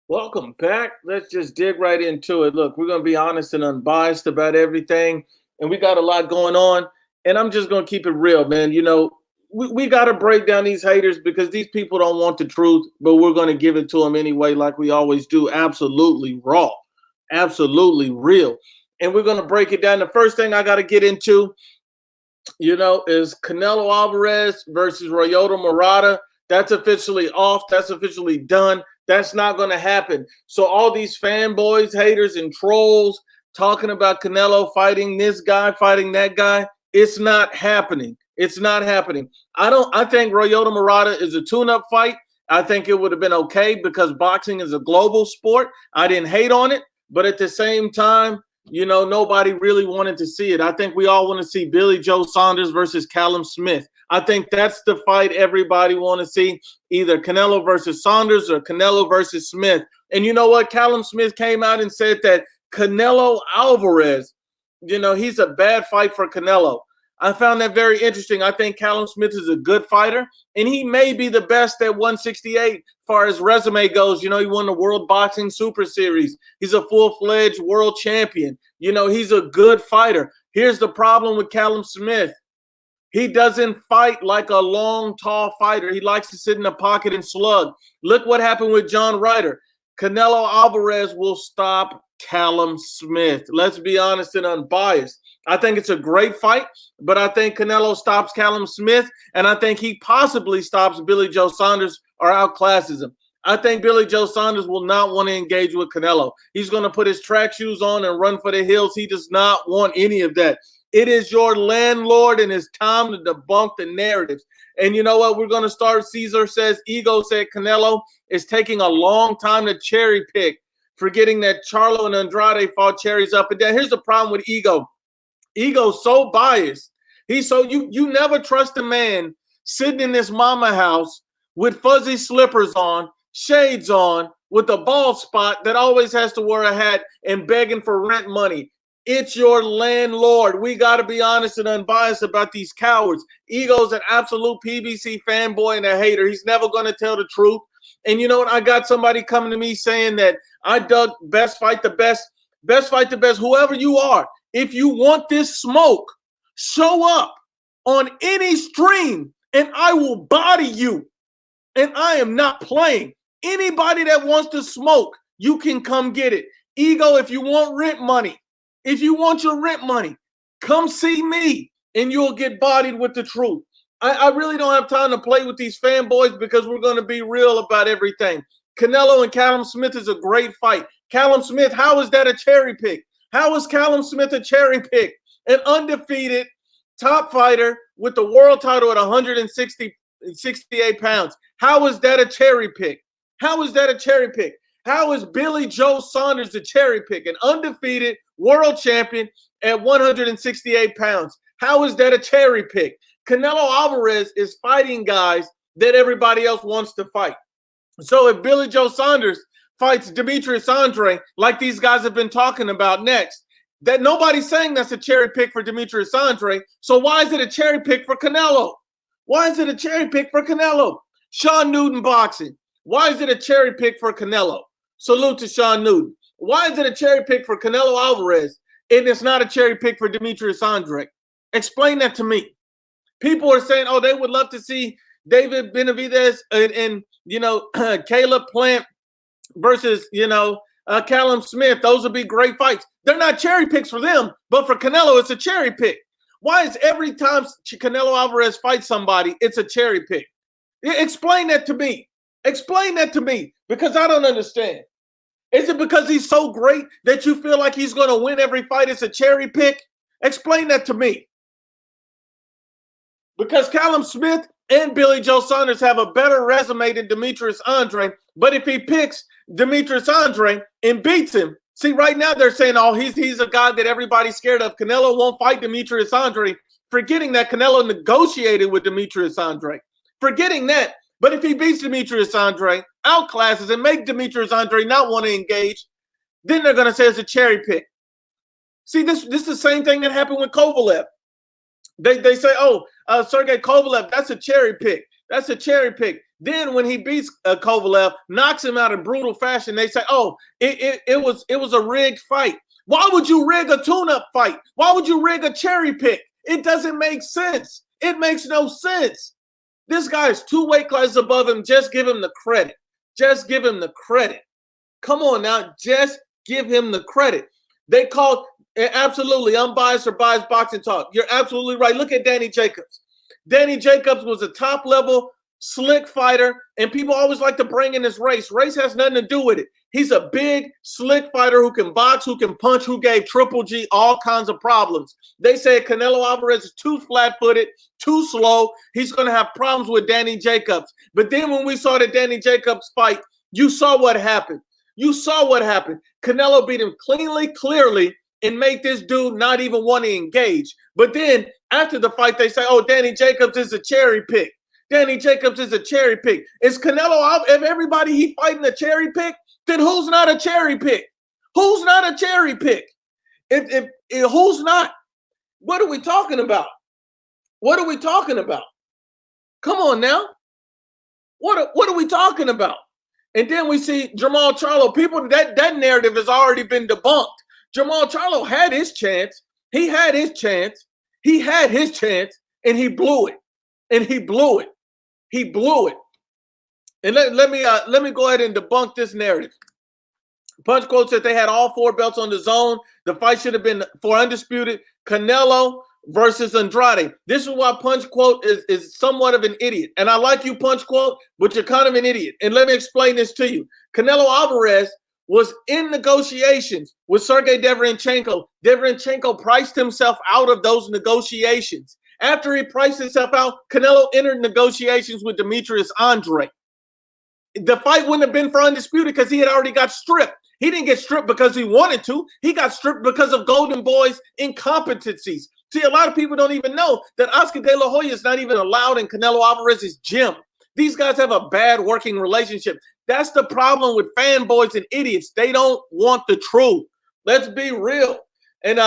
Welcome back. Let's just dig right into it. Look, we're going to be honest and unbiased about everything, and we got a lot going on. And I'm just going to keep it real, man. We got to break down these haters because these people don't want the truth, but we're going to give it to them anyway, like we always do. Absolutely raw, absolutely real. And we're going to break it down. The first thing I got to get into, is Canelo Alvarez versus Ryota Murata. That's officially off. That's officially done. That's not going to happen. So all these fanboys, haters, and trolls talking about Canelo fighting this guy, fighting that guy, it's not happening. It's not happening. I think Ryota Murata is a tune-up fight. I think it would have been okay because boxing is a global sport. I didn't hate on it, but at the same time, nobody really wanted to see it. I think we all want to see Billy Joe Saunders versus Callum Smith. I think that's the fight everybody want to see, either Canelo versus Saunders or Canelo versus Smith. And you know what? Callum Smith came out and said that Canelo Alvarez, he's a bad fight for Canelo. I found that very interesting. I think Callum Smith is a good fighter, and he may be the best at 168 as far as resume goes. He won the World Boxing Super Series. He's a full-fledged world champion. He's a good fighter. Here's the problem with Callum Smith. He doesn't fight like a long, tall fighter. He likes to sit in the pocket and slug. Look what happened with John Ryder. Canelo Alvarez will stop Callum Smith. Let's be honest and unbiased. I think it's a great fight, but I think Canelo stops Callum Smith, and I think he possibly stops Billy Joe Saunders or outclasses him. I think Billy Joe Saunders will not want to engage with Canelo. He's going to put his track shoes on and run for the hills. He does not want any of that. It is your landlord, and it's time to debunk the narratives. And you know what? We're going to start. Caesar says, Ego said Canelo is taking a long time to cherry pick, forgetting that Charlo and Andrade fought cherries up and down. Here's the problem with Ego. Ego's so biased. You never trust a man sitting in this mama house with fuzzy slippers on, shades on, with a bald spot that always has to wear a hat and begging for rent money. It's your landlord. We got to be honest and unbiased about these cowards. Ego's an absolute PBC fanboy and a hater. He's never going to tell the truth. And you know what? I got somebody coming to me saying that I dug best fight the best, whoever you are. If you want this smoke, show up on any stream and I will body you. And I am not playing. Anybody that wants to smoke, you can come get it. Ego, if you want rent money, if you want your rent money, come see me and you'll get bodied with the truth. I really don't have time to play with these fanboys because we're going to be real about everything. Canelo and Callum Smith is a great fight. Callum Smith, how is that a cherry pick? How is Callum Smith a cherry pick? An undefeated top fighter with the world title at 168 pounds. How is that a cherry pick? How is that a cherry pick? How is Billy Joe Saunders a cherry pick? An undefeated world champion at 168 pounds. How is that a cherry pick? Canelo Alvarez is fighting guys that everybody else wants to fight. So if Billy Joe Saunders fights Demetrius Andre, like these guys have been talking about next, that nobody's saying that's a cherry pick for Demetrius Andre. So why is it a cherry pick for Canelo? Why is it a cherry pick for Canelo? Sean Newton boxing. Why is it a cherry pick for Canelo? Salute to Sean Newton. Why is it a cherry pick for Canelo Alvarez and it's not a cherry pick for Demetrius Andre? Explain that to me. People are saying, oh, they would love to see David Benavidez and Caleb Plant versus, Callum Smith. Those would be great fights. They're not cherry picks for them, but for Canelo, it's a cherry pick. Why is every time Canelo Alvarez fights somebody, it's a cherry pick? Explain that to me. Explain that to me, because I don't understand. Is it because he's so great that you feel like he's going to win every fight? It's a cherry pick? Explain that to me. Because Callum Smith and Billy Joe Saunders have a better resume than Demetrius Andre. But if he picks Demetrius Andre and beats him, see, right now they're saying, oh, he's a guy that everybody's scared of. Canelo won't fight Demetrius Andre, forgetting that Canelo negotiated with Demetrius Andre. Forgetting that. But if he beats Demetrius Andre, outclasses and make Demetrius Andre not want to engage, then they're going to say it's a cherry pick. See, this is the same thing that happened with Kovalev. They say, oh, Sergey Kovalev, that's a cherry pick. That's a cherry pick. Then when he beats Kovalev, knocks him out in brutal fashion, they say, oh, it was a rigged fight. Why would you rig a tune-up fight? Why would you rig a cherry pick? It doesn't make sense. It makes no sense. This guy is 2 weight classes above him. Just give him the credit. Just give him the credit. Come on now. Just give him the credit. They called absolutely unbiased or biased boxing talk. You're absolutely right. Look at Danny Jacobs. Danny Jacobs was a top-level slick fighter, and people always like to bring in his race. Race has nothing to do with it. He's a big, slick fighter who can box, who can punch, who gave Triple G all kinds of problems. They say Canelo Alvarez is too flat-footed, too slow. He's going to have problems with Danny Jacobs. But then when we saw the Danny Jacobs fight, you saw what happened. You saw what happened. Canelo beat him clearly, and made this dude not even want to engage. But then after the fight, they say, oh, Danny Jacobs is a cherry pick. Danny Jacobs is a cherry pick. Is Canelo, if everybody he fighting a cherry pick, then who's not a cherry pick? Who's not a cherry pick? If who's not? What are we talking about? What are we talking about? Come on now. What are we talking about? And then we see Jermall Charlo. People, that narrative has already been debunked. Jermall Charlo had his chance. He had his chance. He had his chance, and he blew it. And he blew it. He blew it. And let me go ahead and debunk this narrative. Punch Quote said they had all 4 belts on the zone. The fight should have been for undisputed Canelo versus Andrade. This is why Punch Quote is somewhat of an idiot. And I like you, Punch Quote, but you're kind of an idiot. And let me explain this to you. Canelo Alvarez was in negotiations with Sergey Deverenchenko. Deverenchenko priced himself out of those negotiations. After he priced himself out, Canelo entered negotiations with Demetrius Andre. The fight wouldn't have been for undisputed because he had already got stripped. He didn't get stripped because he wanted to. He got stripped because of Golden Boy's incompetencies. See, a lot of people don't even know that Oscar De La Hoya is not even allowed in Canelo Alvarez's gym. These guys have a bad working relationship. That's the problem with fanboys and idiots. They don't want the truth. Let's be real. And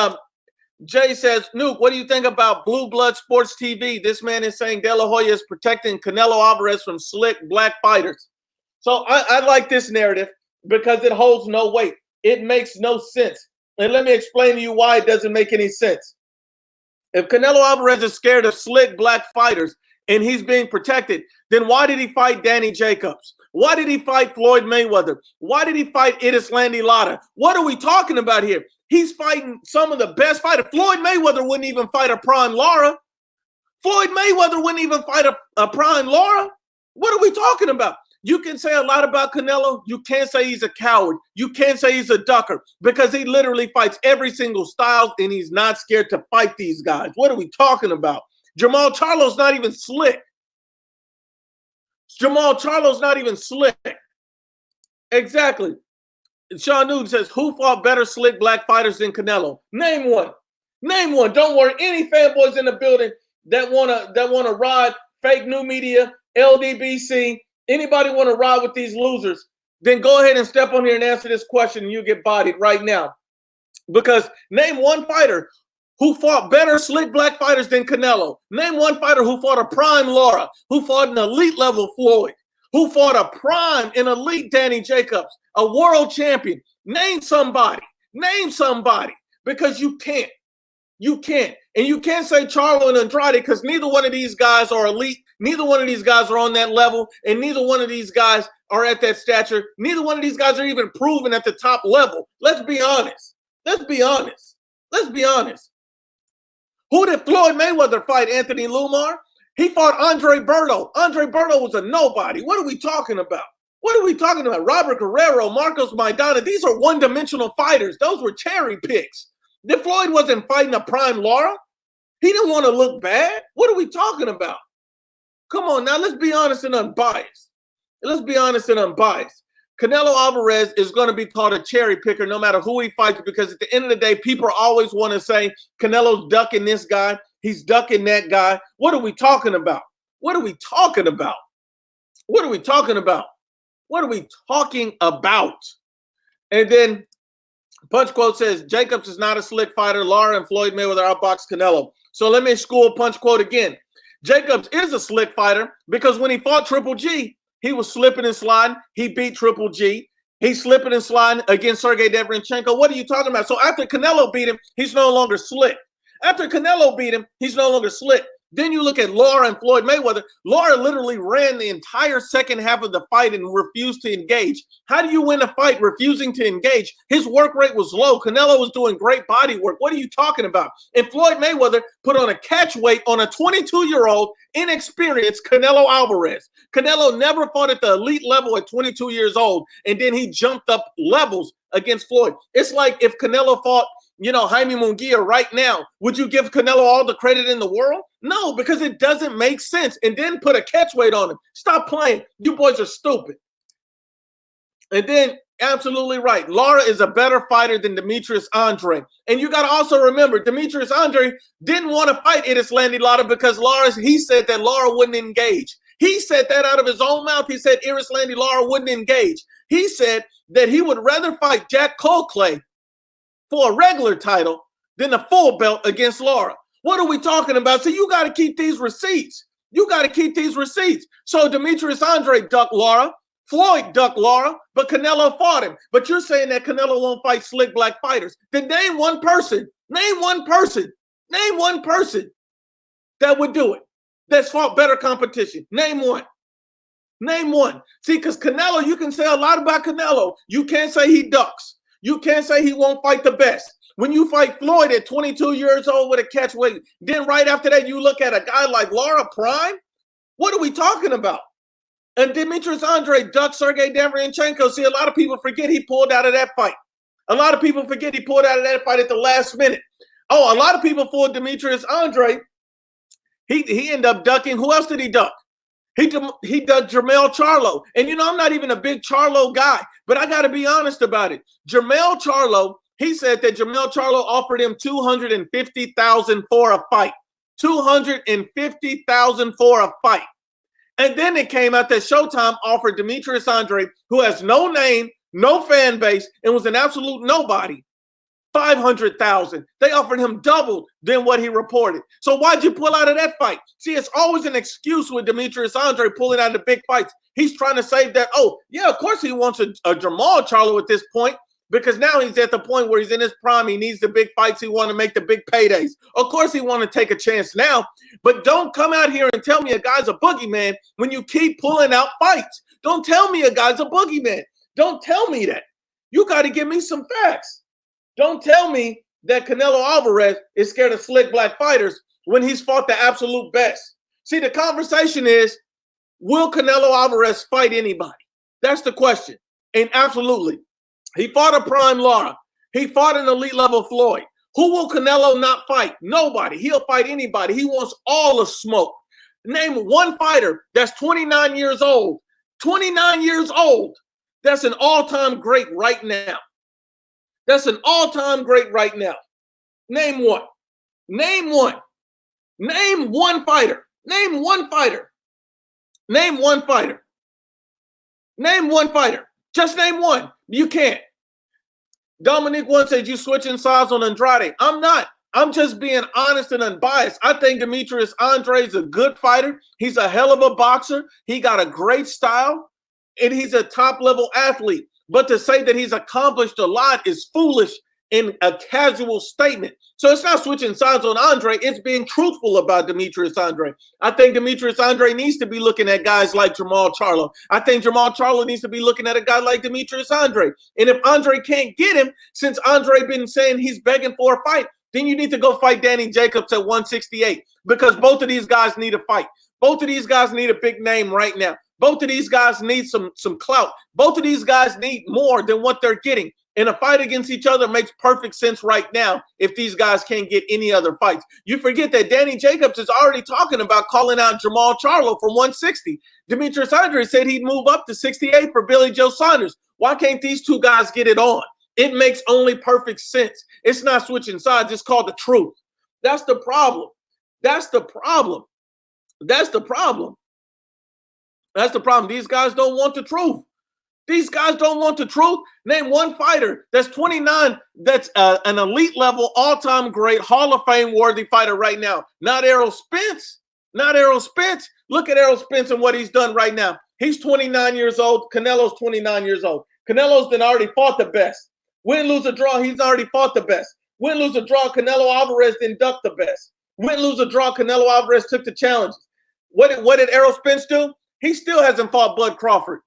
Jay says, Nuke, what do you think about Blue Blood Sports TV? This man is saying De La Hoya is protecting Canelo Alvarez from slick black fighters. So I like this narrative because it holds no weight. It makes no sense. And let me explain to you why it doesn't make any sense. If Canelo Alvarez is scared of slick black fighters and he's being protected, then why did he fight Danny Jacobs? Why did he fight Floyd Mayweather? Why did he fight Idislandi Lara? What are we talking about here? He's fighting some of the best fighters. Floyd Mayweather wouldn't even fight a prime Lara. Floyd Mayweather wouldn't even fight a prime Lara. What are we talking about? You can say a lot about Canelo. You can't say he's a coward. You can't say he's a ducker because he literally fights every single style and he's not scared to fight these guys. What are we talking about? Jermall Charlo's not even slick. Jermall Charlo's not even slick. Exactly. Sean Newton says, who fought better slick black fighters than Canelo? Name one. Name one. Don't worry. Any fanboys in the building that wanna ride fake new media, LDBC, anybody want to ride with these losers, then go ahead and step on here and answer this question and you get bodied right now. Because name one fighter who fought better slick black fighters than Canelo. Name one fighter who fought a prime Lara, who fought an elite level Floyd, who fought a prime and elite Danny Jacobs, a world champion. Name somebody. Name somebody. Because you can't. You can't. And you can't say Charlo and Andrade because neither one of these guys are elite. Neither one of these guys are on that level. And neither one of these guys are at that stature. Neither one of these guys are even proven at the top level. Let's be honest. Let's be honest. Let's be honest. Who did Floyd Mayweather fight, Anthony Llumar? He fought Andre Berto. Andre Berto was a nobody. What are we talking about? What are we talking about? Robert Guerrero, Marcos Maidana. These are one-dimensional fighters. Those were cherry picks. If Floyd wasn't fighting a prime Lara, he didn't want to look bad. What are we talking about? Come on now, let's be honest and unbiased. Let's be honest and unbiased. Canelo Alvarez is going to be called a cherry picker no matter who he fights because at the end of the day, people always want to say Canelo's ducking this guy. He's ducking that guy. What are we talking about? What are we talking about? What are we talking about? What are we talking about? And then Punch Quote says, Jacobs is not a slick fighter. Lara and Floyd Mayweather outboxed Canelo. So let me school Punch Quote again. Jacobs is a slick fighter because when he fought Triple G, He was slipping and sliding. He beat Triple G. He's slipping and sliding against Sergey Deverenchenko. What are you talking about? So after Canelo beat him, he's no longer slick. After Canelo beat him, he's no longer slick. Then you look at Lara and Floyd Mayweather. Lara literally ran the entire second half of the fight and refused to engage. How do you win a fight refusing to engage? His work rate was low. Canelo was doing great body work. What are you talking about? And Floyd Mayweather put on a catch weight on a 22-year-old inexperienced Canelo Alvarez. Canelo never fought at the elite level at 22 years old, and then he jumped up levels against Floyd. It's like if Canelo fought, Jaime Munguia right now, would you give Canelo all the credit in the world? No, because it doesn't make sense. And then put a catch weight on him. Stop playing. You boys are stupid. And then, absolutely right, Lara is a better fighter than Demetrius Andre. And you got to also remember, Demetrius Andre didn't want to fight Erislandy Lara because he said that Lara wouldn't engage. He said that out of his own mouth. He said Erislandy Lara wouldn't engage. He said that he would rather fight Jack Colclay for a regular title than a full belt against Lara. What are we talking about? So you got to keep these receipts. You got to keep these receipts. So Demetrius Andre ducked Lara. Floyd ducked Lara, but Canelo fought him. But you're saying that Canelo won't fight slick black fighters. Then name one person. Name one person. Name one person that would do it. That's fought better competition. Name one. Name one. See, because Canelo, you can say a lot about Canelo. You can't say he ducks. You can't say he won't fight the best. When you fight Floyd at 22 years old with a catch weight, then right after that, you look at a guy like Lara Prime. What are we talking about? And Demetrius Andre ducked Sergey Deverenchenko. See, a lot of people forget he pulled out of that fight. A lot of people forget he pulled out of that fight at the last minute. Oh, a lot of people for Demetrius Andre. He ended up ducking. Who else did he duck? He ducked Jermell Charlo. And, I'm not even a big Charlo guy, but I got to be honest about it. Jermell Charlo, he said that Jermell Charlo offered him $250,000 for a fight. $250,000 for a fight. And then it came out that Showtime offered Demetrius Andre, who has no name, no fan base, and was an absolute nobody, $500,000. They offered him double than what he reported. So why'd you pull out of that fight? See, it's always an excuse with Demetrius Andre pulling out of the big fights. He's trying to say that, oh, yeah, of course he wants a Jamal Charlo at this point, because now he's at the point where he's in his prime. He needs the big fights. He want to make the big paydays. Of course he want to take a chance now, but don't come out here and tell me a guy's a boogeyman when you keep pulling out fights. Don't tell me a guy's a boogeyman. Don't tell me that. You got to give me some facts. Don't tell me that Canelo Alvarez is scared of slick black fighters when he's fought the absolute best. See, the conversation is, will Canelo Alvarez fight anybody? That's the question. And absolutely. He fought a prime Lara. He fought an elite level Floyd. Who will Canelo not fight? Nobody. He'll fight anybody. He wants all the smoke. Name one fighter that's 29 years old. 29 years old. That's an all-time great right now. That's an all-time great right now. Name one. Name one. Name one fighter. Name one fighter. Name one fighter. Name one fighter. Just name one. You can't. Dominique once said you switching sides on Andrade. I'm not. I'm just being honest and unbiased. I think Demetrius Andre is a good fighter. He's a hell of a boxer. He got a great style, and he's a top-level athlete. But to say that he's accomplished a lot is foolish in a casual statement. So it's not switching sides on Andre. It's being truthful about Demetrius Andre. I think Demetrius Andre needs to be looking at guys like Jamal Charlo. I think Jamal Charlo needs to be looking at a guy like Demetrius Andre. And if Andre can't get him, since Andre been saying he's begging for a fight, then you need to go fight Danny Jacobs at 168, because both of these guys need a fight. Both of these guys need a big name right now. Both of these guys need some clout. Both of these guys need more than what they're getting. And a fight against each other makes perfect sense right now if these guys can't get any other fights. You forget that Danny Jacobs is already talking about calling out Jamal Charlo from 160. Demetrius Andre said he'd move up to 68 for Billy Joe Saunders. Why can't these two guys get it on? It makes only perfect sense. It's not switching sides. It's called the truth. That's the problem. That's the problem. That's the problem. That's the problem. These guys don't want the truth. These guys don't want the truth. Name one fighter that's 29, that's an elite level, all-time great, Hall of Fame worthy fighter right now. Not Errol Spence. Not Errol Spence. Look at Errol Spence and what he's done right now. He's 29 years old. Canelo's 29 years old. Canelo's then already fought the best. Win, lose, or draw, he's already fought the best. Win, lose, or draw, Canelo Alvarez didn't duck the best. Win, lose, or draw, Canelo Alvarez took the challenges. What did Errol Spence do? He still hasn't fought Bud Crawford.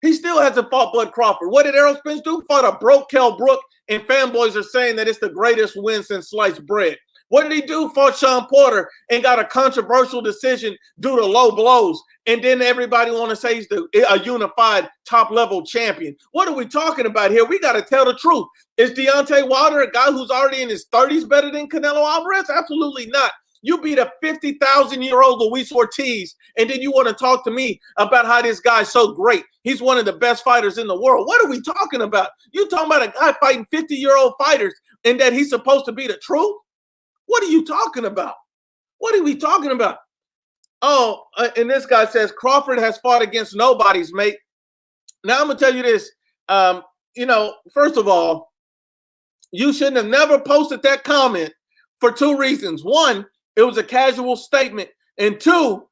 He still hasn't fought Bud Crawford. What did Errol Spence do? Fought a broke Kell Brook, and fanboys are saying that it's the greatest win since sliced bread. What did he do? Fought Sean Porter and got a controversial decision due to low blows. And then everybody want to say he's a unified top-level champion. What are we talking about here? We got to tell the truth. Is Deontay Wilder, a guy who's already in his 30s, better than Canelo Alvarez? Absolutely not. You beat a 50,000-year-old Luis Ortiz, and then you want to talk to me about how this guy's so great. He's one of the best fighters in the world. What are we talking about? You talking about a guy fighting 50-year-old fighters and that he's supposed to be the truth? What are you talking about? What are we talking about? Oh, and this guy says Crawford has fought against nobodies, mate. Now I'm gonna tell you this. First of all, you shouldn't have never posted that comment for two reasons. One, it was a casual statement, and two,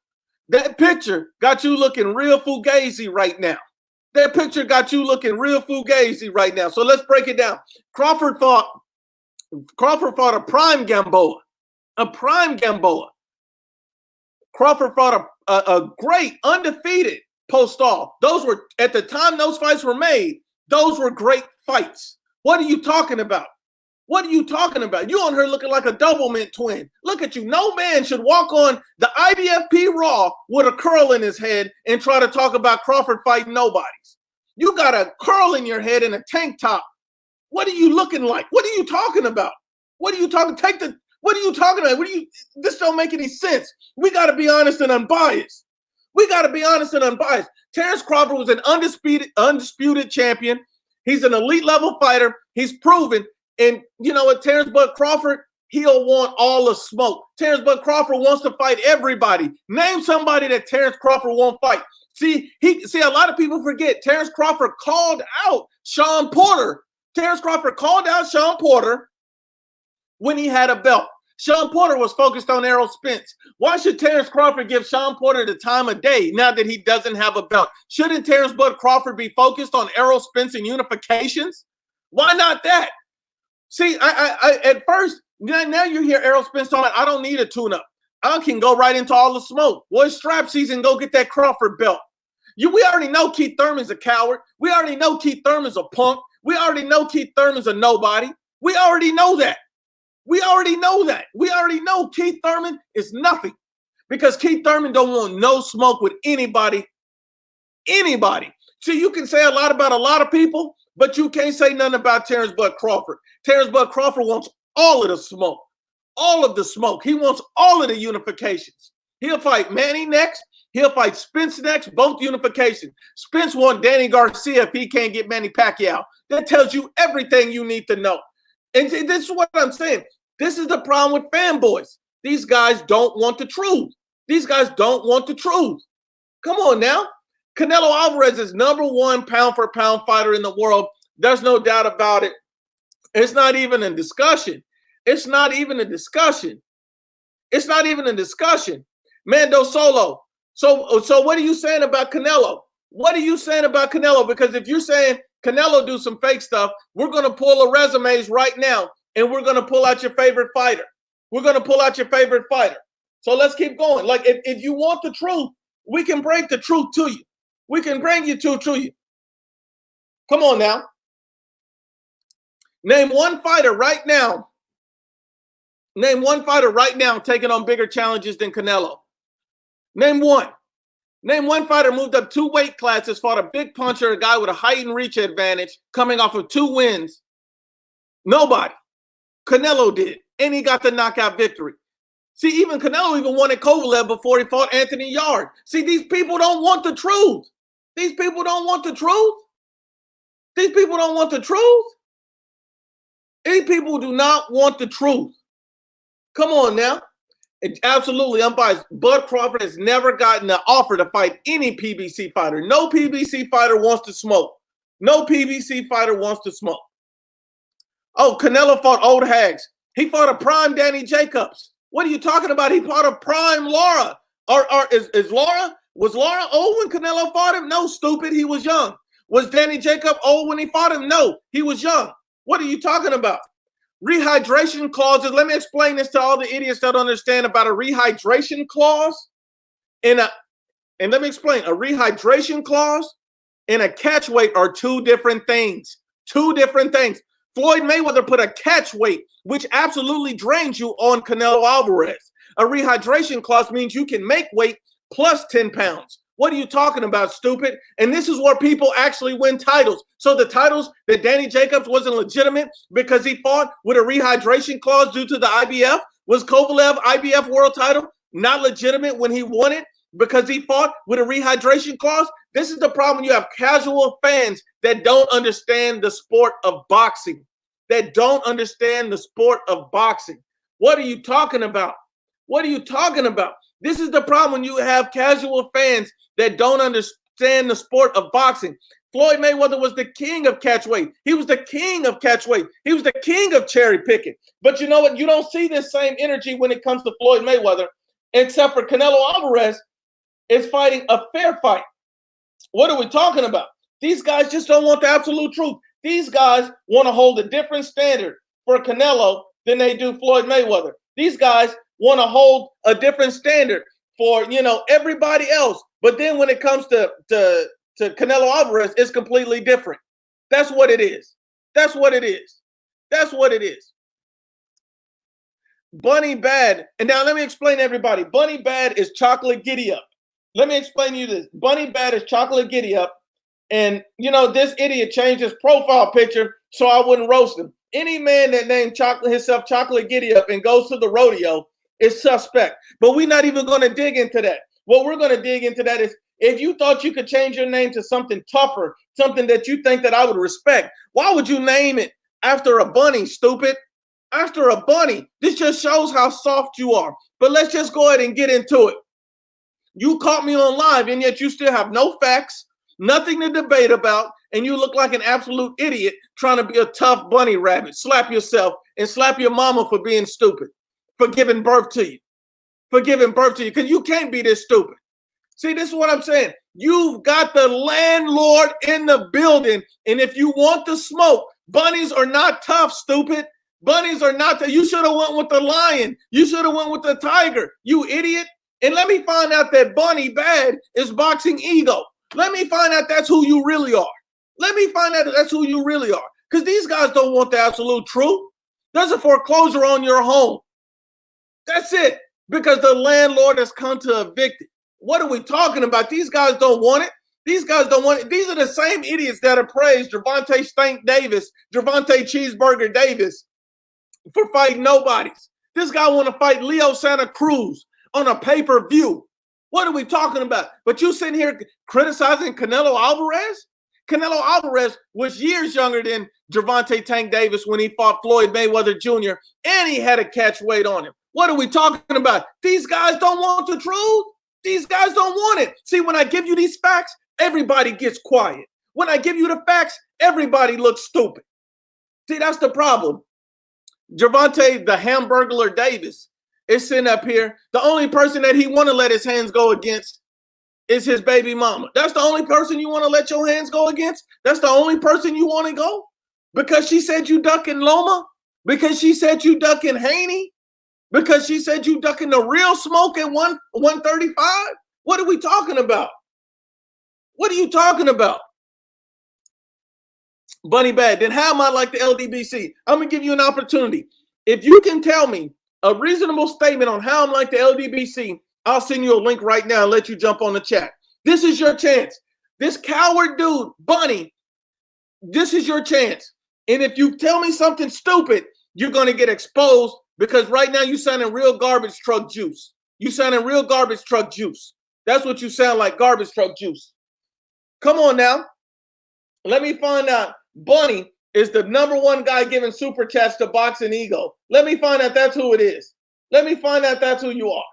that picture got you looking real fugazi right now. That picture got you looking real fugazi right now. So let's break it down. Crawford fought a prime Gamboa. A prime Gamboa. Crawford fought a great undefeated Postal. Those were, at the time those fights were made, those were great fights. What are you talking about? What are you talking about? You on her looking like a double mint twin. Look at you. No man should walk on the IBFP Raw with a curl in his head and try to talk about Crawford fighting nobodies. You got a curl in your head and a tank top. What are you looking like? What are you talking about? What are you talking? What are you talking about? This don't make any sense. We got to be honest and unbiased. We got to be honest and unbiased. Terrence Crawford was an undisputed champion. He's an elite level fighter. He's proven. And you know what, Terrence Bud Crawford, he'll want all the smoke. Terrence Bud Crawford wants to fight everybody. Name somebody that Terrence Crawford won't fight. See, a lot of people forget Terrence Crawford called out Sean Porter. Terrence Crawford called out Sean Porter when he had a belt. Sean Porter was focused on Errol Spence. Why should Terrence Crawford give Sean Porter the time of day now that he doesn't have a belt? Shouldn't Terrence Bud Crawford be focused on Errol Spence and unifications? Why not that? See, I at first, now you hear Errol Spence talking, I don't need a tune-up. I can go right into all the smoke. Well, it's strap season, go get that Crawford belt. We already know Keith Thurman's a coward. We already know Keith Thurman's a punk. We already know Keith Thurman's a nobody. We already know that. We already know that. We already know Keith Thurman is nothing because Keith Thurman don't want no smoke with anybody. Anybody. See, you can say a lot about a lot of people, but you can't say nothing about Terrence Bud Crawford. Terrence Bud Crawford wants all of the smoke. All of the smoke. He wants all of the unifications. He'll fight Manny next. He'll fight Spence next. Both unifications. Spence wants Danny Garcia if he can't get Manny Pacquiao. That tells you everything you need to know. And this is what I'm saying. This is the problem with fanboys. These guys don't want the truth. These guys don't want the truth. Come on now. Canelo Alvarez is #1 pound-for-pound fighter in the world. There's no doubt about it. It's not even a discussion. It's not even a discussion. It's not even a discussion. Mando Solo. So what are you saying about Canelo? What are you saying about Canelo? Because if you're saying Canelo do some fake stuff, we're going to pull the resumes right now, and we're going to pull out your favorite fighter. We're going to pull out your favorite fighter. So let's keep going. Like, if you want the truth, we can break the truth to you. We can bring you to you. Come on now. Name one fighter right now. Name one fighter right now taking on bigger challenges than Canelo. Name one. Name one fighter moved up 2 weight classes, fought a big puncher, a guy with a height and reach advantage, coming off of 2 wins. Nobody. Canelo did, and he got the knockout victory. See, even Canelo even won at Kovalev before he fought Anthony Yard. See, these people don't want the truth. These people don't want the truth. These people don't want the truth. These people do not want the truth. Come on now. It's absolutely unbiased. Bud Crawford has never gotten an offer to fight any PBC fighter. No PBC fighter wants to smoke. No PBC fighter wants to smoke. Oh, Canelo fought old hags. He fought a prime Danny Jacobs. What are you talking about? He fought a prime Lara. Is Lara Was Lara old when Canelo fought him? No, stupid. He was young. Was Danny Jacob old when he fought him? No, he was young. What are you talking about? Rehydration clauses. Let me explain this to all the idiots that don't understand about a rehydration clause. And let me explain. A rehydration clause and a catch weight are two different things. Two different things. Floyd Mayweather put a catch weight, which absolutely drains you, on Canelo Alvarez. A rehydration clause means you can make weight plus 10 pounds. What are you talking about, stupid? And this is where people actually win titles. So the titles that Danny Jacobs wasn't legitimate because he fought with a rehydration clause due to the IBF. Was Kovalev IBF world title not legitimate when he won it because he fought with a rehydration clause? This is the problem. You have casual fans that don't understand the sport of boxing. That don't understand the sport of boxing. What are you talking about? What are you talking about? This is the problem when you have casual fans that don't understand the sport of boxing. Floyd Mayweather was the king of catchweight. He was the king of catchweight. He was the king of cherry picking. But you know what? You don't see this same energy when it comes to Floyd Mayweather, except for Canelo Alvarez is fighting a fair fight. What are we talking about? These guys just don't want the absolute truth. These guys want to hold a different standard for Canelo than they do Floyd Mayweather. These guys want to hold a different standard for, everybody else. But then when it comes to Canelo Alvarez, it's completely different. That's what it is. That's what it is. That's what it is. Bunny Bad. And now let me explain to everybody. Bunny Bad is chocolate giddy up. Let me explain to you this. Bunny Bad is chocolate giddy up. And, this idiot changed his profile picture so I wouldn't roast him. Any man that named himself Chocolate Giddy Up and goes to the rodeo is suspect. But we're not even going to dig into that. What we're going to dig into that is, if you thought you could change your name to something tougher, something that you think that I would respect, why would you name it after a bunny, stupid? After a bunny. This just shows how soft you are. But let's just go ahead and get into it. You caught me on live, and yet you still have no facts, nothing to debate about, and you look like an absolute idiot trying to be a tough bunny rabbit. Slap yourself and slap your mama for being stupid, for giving birth to you, because you can't be this stupid. See, this is what I'm saying. You've got the landlord in the building, and if you want the smoke, bunnies are not tough, stupid. Bunnies are not tough. You should have went with the lion. You should have went with the tiger, you idiot. And let me find out that Bunny Bad is boxing ego. Let me find out that's who you really are. Let me find out that's who you really are. Because these guys don't want the absolute truth. There's a foreclosure on your home. That's it. Because the landlord has come to evict it. What are we talking about? These guys don't want it. These guys don't want it. These are the same idiots that have praised Gervonta Stank Davis, Gervonta Cheeseburger Davis for fighting Nobodies. This guy want to fight Leo Santa Cruz on a pay-per-view. What are we talking about? But you sitting here criticizing Canelo Alvarez? Canelo Alvarez was years younger than Gervonta Tank Davis when he fought Floyd Mayweather Jr., and he had a catch weight on him. What are we talking about? These guys don't want the truth. These guys don't want it. See, when I give you these facts, everybody gets quiet. When I give you the facts, everybody looks stupid. See, that's the problem. Gervonta, the Hamburglar Davis, is sitting up here. The only person that he want to let his hands go against is his baby mama. That's the only person you want to let your hands go against? That's the only person you want to go? Because she said you ducking Llumar? Because she said you ducking Haney? Because she said you ducking the real smoke at 135? What are we talking about? What are you talking about? Bunny Bad. Then how am I like the LDBC? I'm going to give you an opportunity. If you can tell me a reasonable statement on how I'm like the LDBC, I'll send you a link right now and let you jump on the chat. This is your chance. This coward dude, Bunny, this is your chance. And if you tell me something stupid, you're going to get exposed, because right now you sounding real garbage truck juice. You sounding real garbage truck juice. That's what you sound like, garbage truck juice. Come on now. Let me find out. Bunny is the #1 guy giving super chats to Boxing Ego. Let me find out that's who it is. Let me find out that's who you are.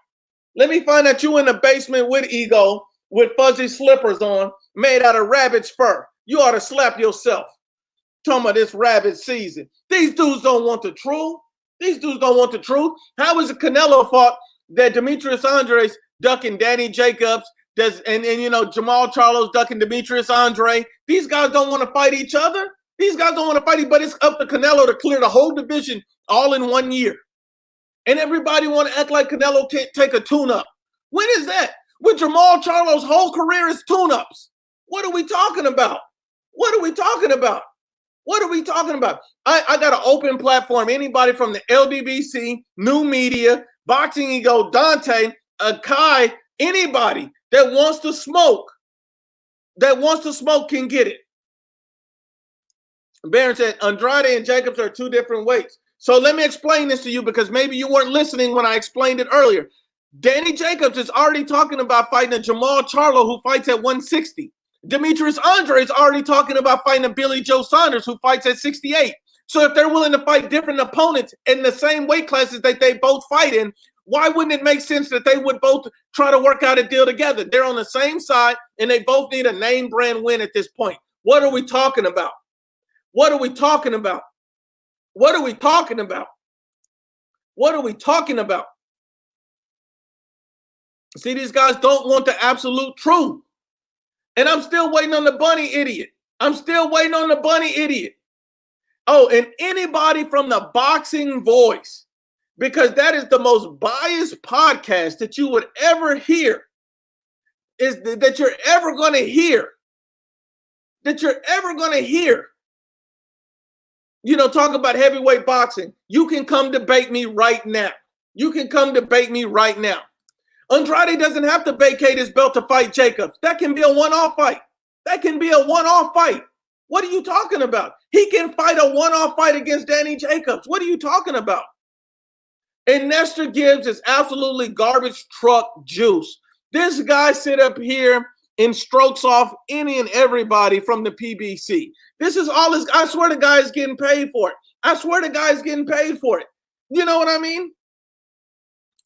Let me find out you in the basement with Ego with fuzzy slippers on made out of rabbit's fur. You ought to slap yourself. Talking about this rabbit season. These dudes don't want the truth. These dudes don't want the truth. How is it Canelo fought that Demetrius Andre's ducking Danny Jacobs, And you know, Jamal Charlo's ducking Demetrius Andre. These guys don't want to fight each other. These guys don't want to fight, but it's up to Canelo to clear the whole division all in 1 year. And everybody want to act like Canelo can't take a tune-up. When is that? When Jamal Charlo's whole career is tune-ups. What are we talking about? What are we talking about? What are we talking about? I got an open platform. Anybody from the LDBC, New Media, Boxing Ego, Dante, Kai, anybody that wants to smoke can get it. Barron said, Andrade and Jacobs are two different weights. So let me explain this to you because maybe you weren't listening when I explained it earlier. Danny Jacobs is already talking about fighting a Jamal Charlo who fights at 160. Demetrius Andre is already talking about fighting a Billy Joe Saunders who fights at 68. So if they're willing to fight different opponents in the same weight classes that they both fight in, why wouldn't it make sense that they would both try to work out a deal together? They're on the same side and they both need a name brand win at this point. What are we talking about? What are we talking about? What are we talking about? What are we talking about? See, these guys don't want the absolute truth. And I'm still waiting on the bunny idiot. I'm still waiting on the bunny idiot. Oh, and anybody from the Boxing Voice, because that is the most biased podcast that you would ever hear, that you're ever going to hear. That you're ever going to hear. You know, talk about heavyweight boxing. You can come debate me right now. You can come debate me right now. Andrade doesn't have to vacate his belt to fight Jacobs. That can be a one-off fight. That can be a one-off fight. What are you talking about? He can fight a one-off fight against Danny Jacobs. What are you talking about? And Nestor Gibbs is absolutely garbage truck juice. This guy sit up here and strokes off any and everybody from the PBC. This is all this. I swear the guy is getting paid for it. I swear the guy is getting paid for it. You know what I mean?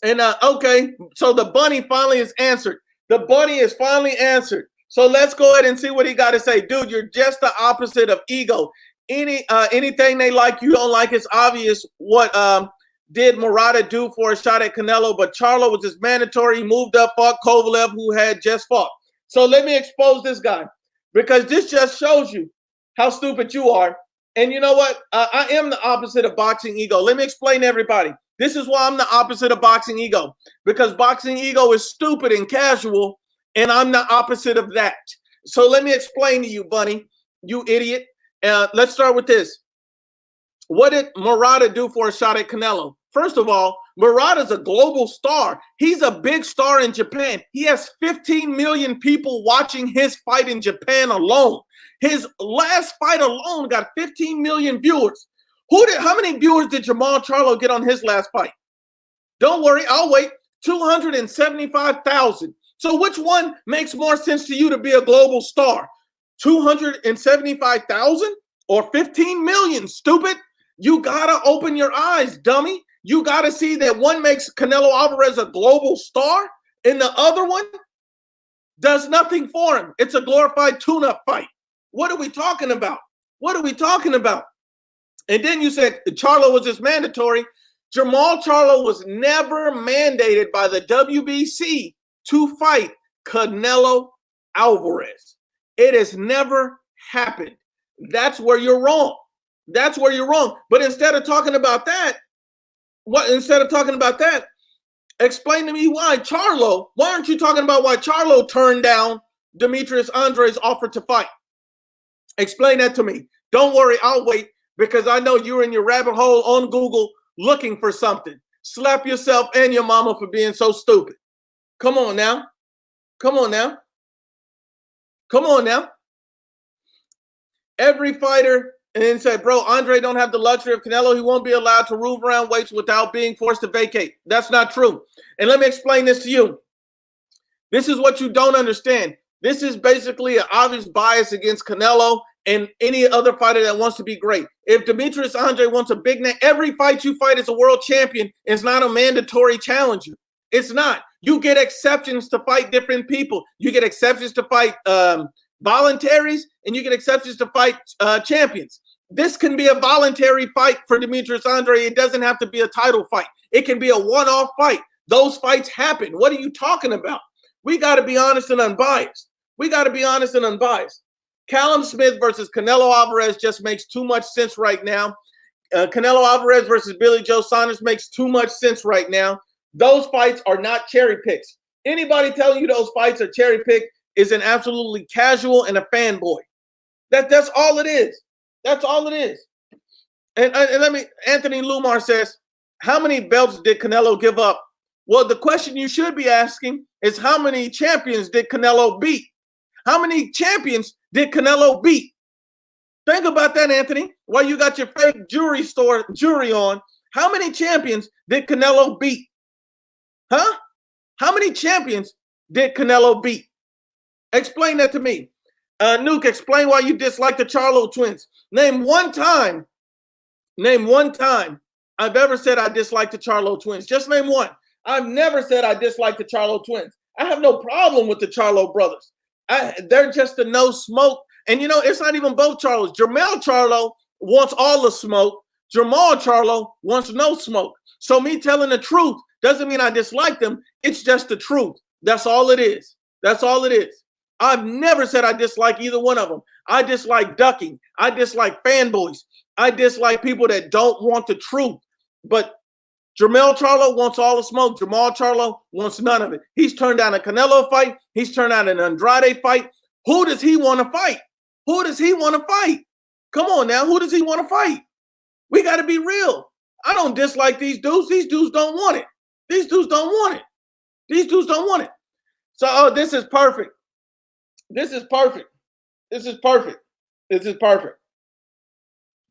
And okay, so the bunny finally is answered. The bunny is finally answered. So let's go ahead and see what he got to say. Dude, you're just the opposite of ego. Anything they like, you don't like. It's obvious what did Murata do for a shot at Canelo, but Charlo was just mandatory. He moved up, fought Kovalev, who had just fought. So let me expose this guy because this just shows you how stupid you are. And you know what? I am the opposite of boxing ego. Let me explain to everybody. This is why I'm the opposite of boxing ego, because boxing ego is stupid and casual, and I'm the opposite of that. So let me explain to you, Bunny, you idiot. Let's start with this. What did Murata do for a shot at Canelo? First of all, Murata's a global star. He's a big star in Japan. He has 15 million people watching his fight in Japan alone. His last fight alone got 15 million viewers. How many viewers did Jamal Charlo get on his last fight? Don't worry, I'll wait. 275,000. So which one makes more sense to you to be a global star? 275,000 or 15 million, stupid? You gotta open your eyes, dummy. You got to see that one makes Canelo Alvarez a global star and the other one does nothing for him. It's a glorified tune-up fight. What are we talking about? What are we talking about? And then you said Charlo was just mandatory. Jamal Charlo was never mandated by the WBC to fight Canelo Alvarez. It has never happened. That's where you're wrong. That's where you're wrong. But instead of talking about that, explain to me why aren't you talking about why Charlo turned down Demetrius Andre's offer to fight? Explain that to me. Don't worry, I'll wait because I know you're in your rabbit hole on Google looking for something. Slap yourself and your mama for being so stupid. Come on now. Come on now. Come on now. Every fighter and then said, bro, Andre don't have the luxury of Canelo. He won't be allowed to move around weights without being forced to vacate. That's not true. And let me explain this to you. This is what you don't understand. This is basically an obvious bias against Canelo and any other fighter that wants to be great. If Demetrius Andre wants a big name, every fight you fight as a world champion is not a mandatory challenger. It's not. You get exceptions to fight different people. You get exceptions to fight voluntaries, and you get exceptions to fight champions. This can be a voluntary fight for Demetrius Andre. It doesn't have to be a title fight. It can be a one-off fight. Those fights happen. What are you talking about? We got to be honest and unbiased. We got to be honest and unbiased. Callum Smith versus Canelo Alvarez just makes too much sense right now. Canelo Alvarez versus Billy Joe Saunders makes too much sense right now. Those fights are not cherry picks. Anybody telling you those fights are cherry picked is an absolutely casual and a fanboy. That's all it is. That's all it is. And let me, Anthony Llumar says, how many belts did Canelo give up? Well, the question you should be asking is how many champions did Canelo beat? How many champions did Canelo beat? Think about that, Anthony. While you got your fake jury on, how many champions did Canelo beat? Huh? How many champions did Canelo beat? Explain that to me. Nuke, explain why you dislike the Charlo Twins. Name one time I've ever said I dislike the Charlo Twins. Just name one. I've never said I dislike the Charlo Twins. I have no problem with the Charlo brothers. They're just a no smoke. And you know, it's not even both Charlos. Jermell Charlo wants all the smoke. Jamal Charlo wants no smoke. So me telling the truth doesn't mean I dislike them. It's just the truth. That's all it is. That's all it is. I've never said I dislike either one of them. I dislike ducking. I dislike fanboys. I dislike people that don't want the truth. But Jermell Charlo wants all the smoke. Jamal Charlo wants none of it. He's turned down a Canelo fight. He's turned down an Andrade fight. Who does he want to fight? Who does he want to fight? Come on now. Who does he want to fight? We got to be real. I don't dislike these dudes. These dudes don't want it. These dudes don't want it. These dudes don't want it. So, oh, this is perfect. This is perfect. This is perfect. This is perfect.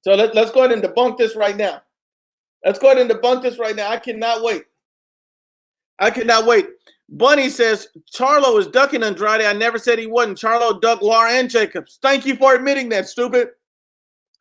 So let's go ahead and debunk this right now. Let's go ahead and debunk this right now. I cannot wait. I cannot wait. Bunny says, Charlo is ducking Andrade. I never said he wasn't. Charlo ducked Lara and Jacobs. Thank you for admitting that, stupid.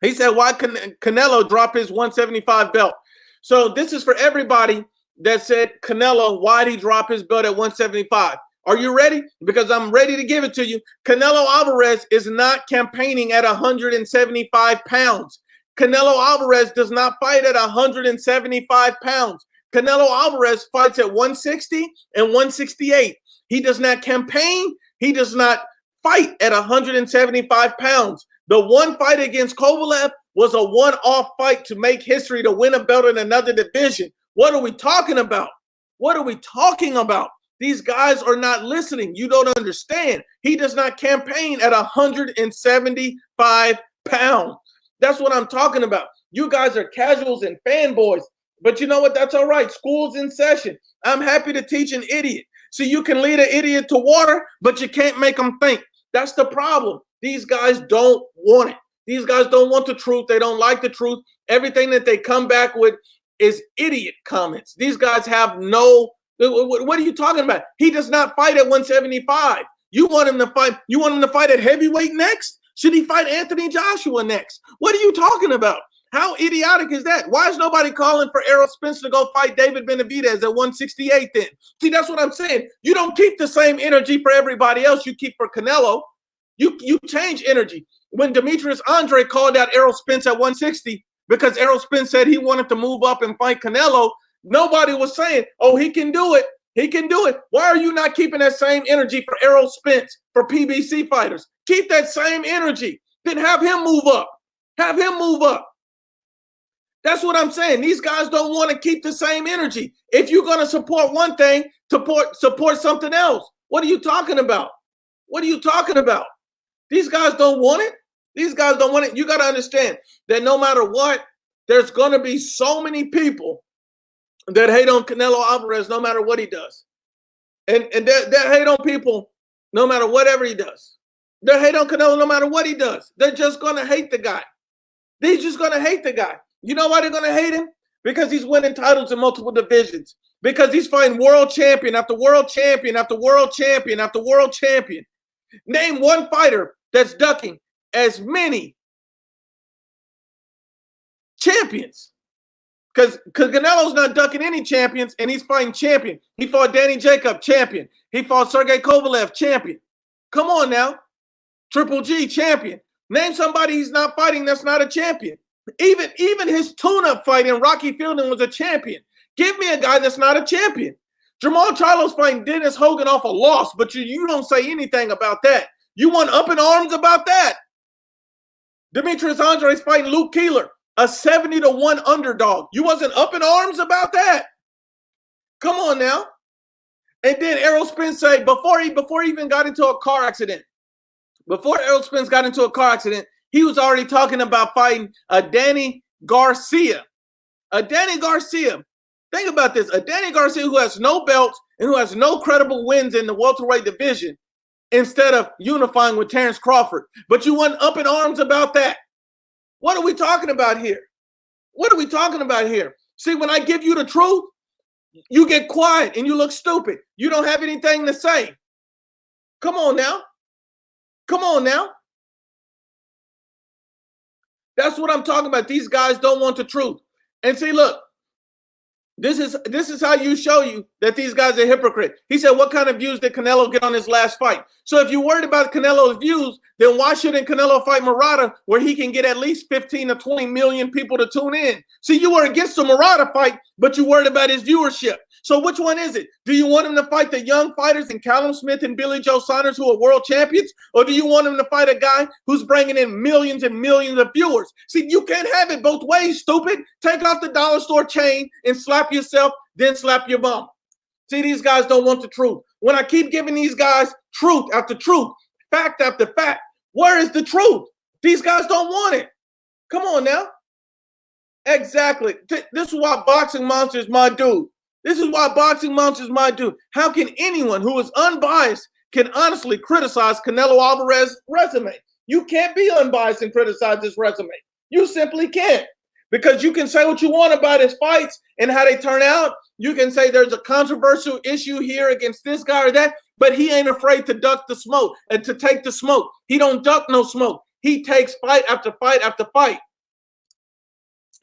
He said, why can Canelo drop his 175 belt? So this is for everybody that said, Canelo, why'd he drop his belt at 175? Are you ready? Because I'm ready to give it to you. Canelo Alvarez is not campaigning at 175 pounds. Canelo Alvarez does not fight at 175 pounds. Canelo Alvarez fights at 160 and 168. He does not campaign. He does not fight at 175 pounds. The one fight against Kovalev was a one-off fight to make history to win a belt in another division. What are we talking about? What are we talking about? These guys are not listening. You don't understand. He does not campaign at 175 pounds. That's what I'm talking about. You guys are casuals and fanboys. But you know what? That's all right. School's in session. I'm happy to teach an idiot. So you can lead an idiot to water, but you can't make them think. That's the problem. These guys don't want it. These guys don't want the truth. They don't like the truth. Everything that they come back with is idiot comments. These guys have no, what are you talking about? He does not fight at 175. You want him to fight? You want him to fight at heavyweight next? Should he fight Anthony Joshua next? What are you talking about? How idiotic is that? Why is nobody calling for Errol Spence to go fight David Benavidez at 168 then? See, that's what I'm saying. You don't keep the same energy for everybody else you keep for Canelo. You change energy. When Demetrius Andre called out Errol Spence at 160 because Errol Spence said he wanted to move up and fight Canelo, nobody was saying, oh, he can do it. He can do it. Why are you not keeping that same energy for Errol Spence, for PBC fighters? Keep that same energy. Then have him move up. Have him move up. That's what I'm saying. These guys don't want to keep the same energy. If you're going to support one thing, support something else. What are you talking about? What are you talking about? These guys don't want it. These guys don't want it. You got to understand that no matter what, there's going to be so many people that hate on Canelo Alvarez no matter what he does. And that hate on people no matter whatever he does. They hate on Canelo no matter what he does. They're just going to hate the guy. They're just going to hate the guy. You know why they're going to hate him? Because he's winning titles in multiple divisions. Because he's fighting world champion after world champion after world champion after world champion. Name one fighter that's ducking as many champions. Because Canelo's not ducking any champions, and he's fighting champion. He fought Danny Jacob, champion. He fought Sergey Kovalev, champion. Come on now. Triple G, champion. Name somebody he's not fighting that's not a champion. Even his tune-up fight in Rocky Fielding was a champion. Give me a guy that's not a champion. Jamal Charlo's fighting Dennis Hogan off a loss, but you don't say anything about that. You want up in arms about that? Demetrius Andre is fighting Luke Keeler, a 70-1 underdog. You wasn't up in arms about that? Come on now. And then Errol Spence say before he even got into a car accident, before Errol Spence got into a car accident, he was already talking about fighting a Danny Garcia. A Danny Garcia. Think about this. A Danny Garcia who has no belts and who has no credible wins in the welterweight division, instead of unifying with Terrence Crawford. But you went up in arms about that. What are we talking about here? What are we talking about here? See, when I give you the truth, you get quiet and you look stupid. You don't have anything to say. Come on now. Come on now. That's what I'm talking about. These guys don't want the truth. And see, look, this is how you show you that these guys are hypocrite. He said, what kind of views did Canelo get on his last fight? So if you're worried about Canelo's views, then why shouldn't Canelo fight Murata where he can get at least 15 to 20 million people to tune in? See, you were against the Murata fight, but you worried about his viewership. So which one is it? Do you want him to fight the young fighters in Callum Smith and Billy Joe Saunders who are world champions? Or do you want him to fight a guy who's bringing in millions and millions of viewers? See, you can't have it both ways, stupid. Take off the dollar store chain and slap yourself, then slap your bum. See, these guys don't want the truth. When I keep giving these guys truth after truth, fact after fact, where is the truth? These guys don't want it. Come on now. Exactly. This is why Boxing Monster is my dude. This is why Boxing Monster is my dude. How can anyone who is unbiased can honestly criticize Canelo Alvarez's resume? You can't be unbiased and criticize his resume. You simply can't. Because you can say what you want about his fights and how they turn out. You can say there's a controversial issue here against this guy or that, but he ain't afraid to duck the smoke and to take the smoke. He don't duck no smoke. He takes fight after fight after fight.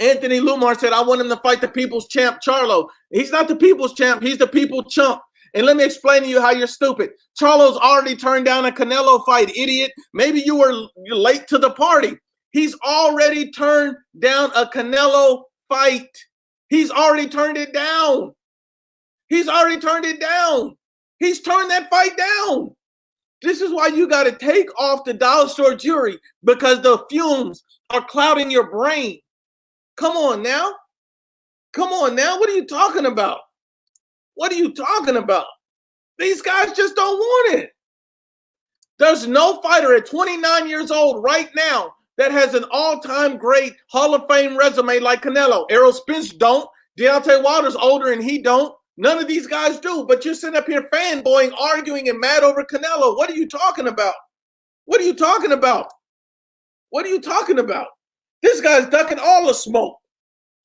Anthony Llumar said, I want him to fight the people's champ, Charlo. He's not the people's champ. He's the people chump. And let me explain to you how you're stupid. Charlo's already turned down a Canelo fight, idiot. Maybe you were late to the party. He's already turned down a Canelo fight. He's already turned it down. He's already turned it down. He's turned that fight down. This is why you got to take off the dollar store jewelry, because the fumes are clouding your brain. Come on now. Come on now. What are you talking about? What are you talking about? These guys just don't want it. There's no fighter at 29 years old right now that has an all-time great Hall of Fame resume like Canelo. Errol Spence don't. Deontay Wilder's older and he don't. None of these guys do. But you're sitting up here fanboying, arguing, and mad over Canelo. What are you talking about? What are you talking about? What are you talking about? This guy's ducking all the smoke.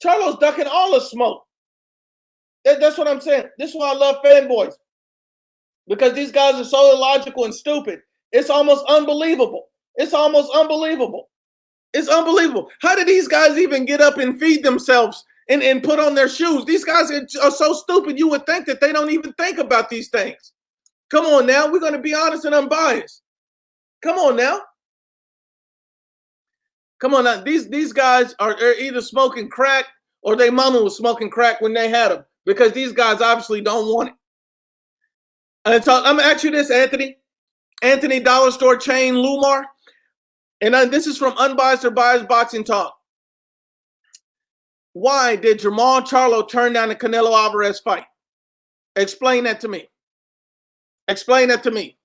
Charlo's ducking all the smoke. That's what I'm saying. This is why I love fanboys. Because these guys are so illogical and stupid. It's almost unbelievable. It's almost unbelievable. It's unbelievable. How did these guys even get up and feed themselves and put on their shoes? These guys are so stupid, you would think that they don't even think about these things. Come on now. We're going to be honest and unbiased. Come on now. Come on now. These guys are either smoking crack or their mama was smoking crack when they had them, because these guys obviously don't want it. And so I'm going to ask you this, Anthony. Anthony Dollar Store Chain Llumar. And this is from Unbiased or Biased Boxing Talk. Why did Jamal Charlo turn down the Canelo Alvarez fight? Explain that to me. Explain that to me.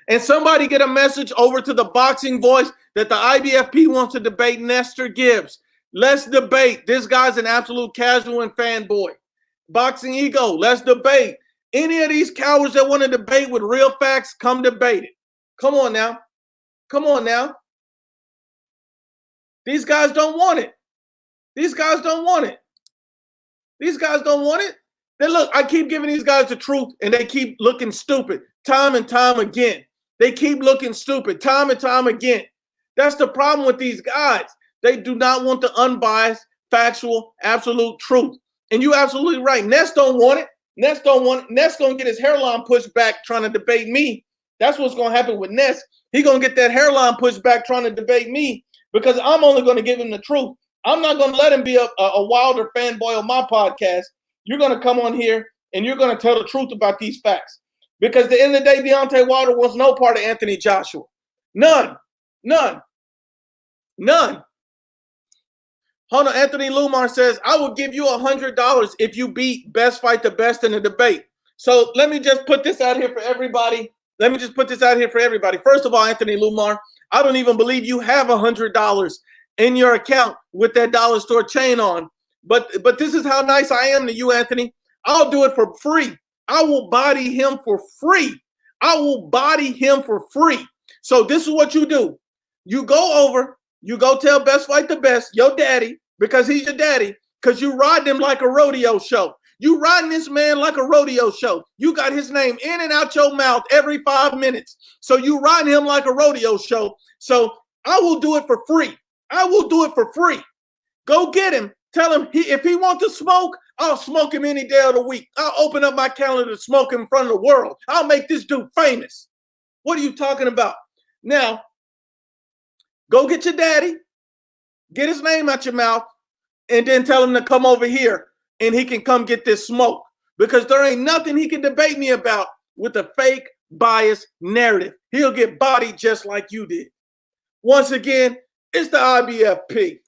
And somebody get a message over to the Boxing Voice that the IBFP wants to debate Nestor Gibbs. Let's debate. This guy's an absolute casual and fanboy. Boxing Ego, let's debate. Any of these cowards that want to debate with real facts, come debate it. Come on now. Come on now. These guys don't want it. These guys don't want it. These guys don't want it. Then look, I keep giving these guys the truth, and they keep looking stupid time and time again. They keep looking stupid time and time again. That's the problem with these guys. They do not want the unbiased, factual, absolute truth. And you're absolutely right. Ness don't want it. Ness don't want it. Ness gonna get his hairline pushed back trying to debate me. That's what's gonna happen with Ness. He gonna get that hairline pushed back trying to debate me, because I'm only gonna give him the truth. I'm not gonna let him be a Wilder fanboy on my podcast. You're gonna come on here and you're going to tell the truth about these facts. Because at the end of the day, Deontay Wilder was no part of Anthony Joshua. None. None. None. Hold on. Anthony Llumar says, I will give you $100 if you beat Best Fight the Best in the debate. So let me just put this out here for everybody. First of all, Anthony Llumar, I don't even believe you have $100 in your account with that dollar store chain on. But this is how nice I am to you, Anthony. I'll do it for free. I will body him for free. So this is what you do. You go over, you go tell Best Fight the Best, your daddy, because he's your daddy, because you ride him like a rodeo show. You riding this man like a rodeo show. You got his name in and out your mouth every 5 minutes. So you riding him like a rodeo show. So I will do it for free. Go get him. Tell him if he wants to smoke, I'll smoke him any day of the week. I'll open up my calendar to smoke him in front of the world. I'll make this dude famous. What are you talking about? Now, go get your daddy, get his name out your mouth, and then tell him to come over here and he can come get this smoke. Because there ain't nothing he can debate me about with a fake biased narrative. He'll get bodied just like you did. Once again, it's the IBFP.